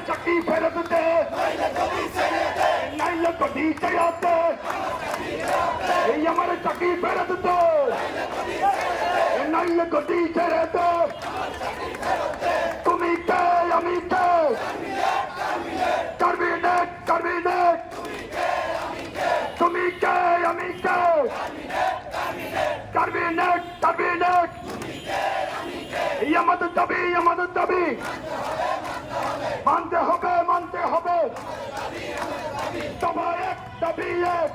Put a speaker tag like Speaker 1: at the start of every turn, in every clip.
Speaker 1: চাকরি ফেরত দে, নাইলে গদি ছেড়ে দে, এই আমার চাকরি ফেরত দে, নাইলে গদি ছেড়ে দে। তুমি কে আমি কে, টার্মিনেট টার্মিনেট, তুমি কে আমি কে, টার্মিনেট টার্মিনেট, এই আমাদের দাবি আমাদের দাবি, মানতে হবে মানতে হবে। দফা এক দাবি এক,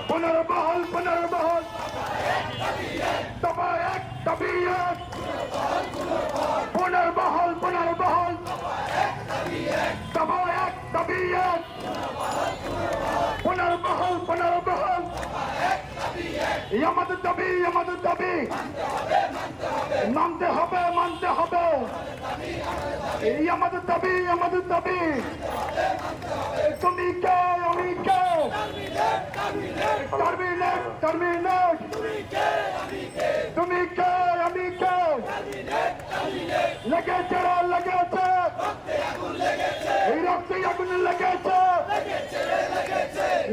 Speaker 1: পুনর্বহাল পুনর্বহাল, দফা এক দাবি এক, পুনর্বহাল পুনর্বহাল, দফা এক দাবি এক, পুনর্বহাল পুনর্বহাল, এই আমাদের দাবি আমাদের দাবি, মানতে হবে মানতে হবে, এই আমাদের দাবি আমাদের দাবি। তুমি কে আমি কে, টার্মিনেট টার্মিনেট, তুমি কে আমি কে, লেগেছে লেগেছে, এই রক্তে আগুন লেগেছে,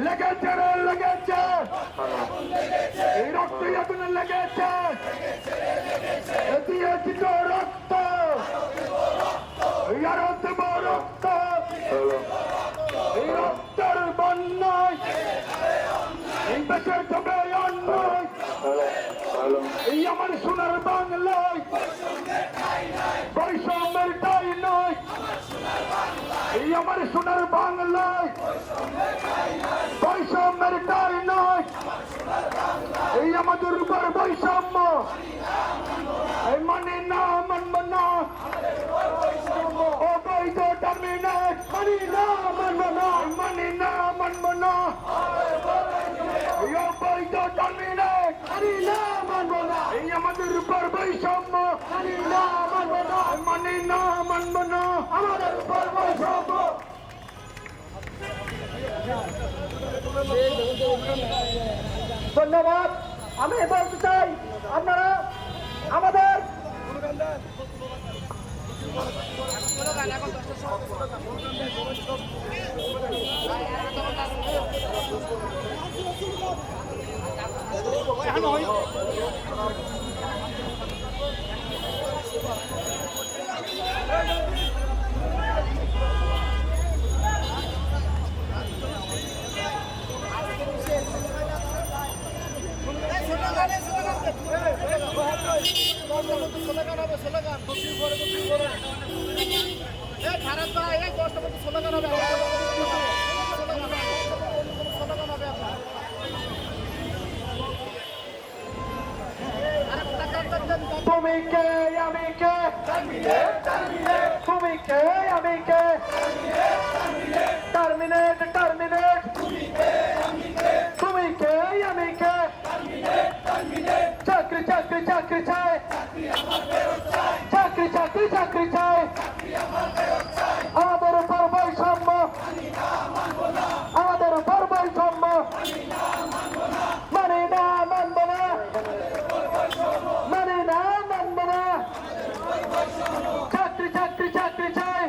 Speaker 1: লেগেছে লেগেছে, এই রক্তে আগুন লেগেছে, দিয়েছি তো রক্ত, আরো দেব রক্ত, এই রক্তের বন্যায় এই দেশের তবে অন্যায়, এই আমার সোনার বাংলায় বৈষম্যের ঠাই নয়, এই আমার সোনার বাংলায় বৈষম্যের ঠাই নয়, এই আমাদের উপর বৈষম্য এই মানে না মানব না, অবৈধ টার্মিনেট মানি না মানব না, মানি না মানব না, অবৈধ টার্মিনেট মানি না মানব না, এই আমাদের উপর বৈষম্য মানি না মানব না, মানি না মানব না, আমাদের উপর বৈষম্য।
Speaker 2: ধন্যবাদ। আমি বলতে চাই আপনারা আমাদের ভারত ভাই এই 10টা মতো স্লোগান হবে, স্লোগান হবে আপনার।
Speaker 1: তুমি কে আমি কে, তুমি কে আমি কে, টার্মিনেট টার্মিনেট, তুমি কে আমি কে, চাকরি চাকরি চাকরি চাই, চাকরি চাকরি চাকরি চাই, আমাদের উপর বৈষম্য, আমাদের উপর বৈষম্য মানি না মানব না, মানি না মানব না, চাকরি চাকরি চাকরি চাই,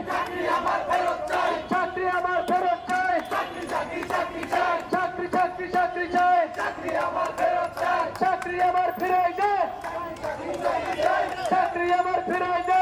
Speaker 1: চাকরি আমার ফেরত চাই, চাকরি চাকরি চাকরি চাই, চাকরি আমার ফিরাই দে, চাকরি আমার ফিরাই দে।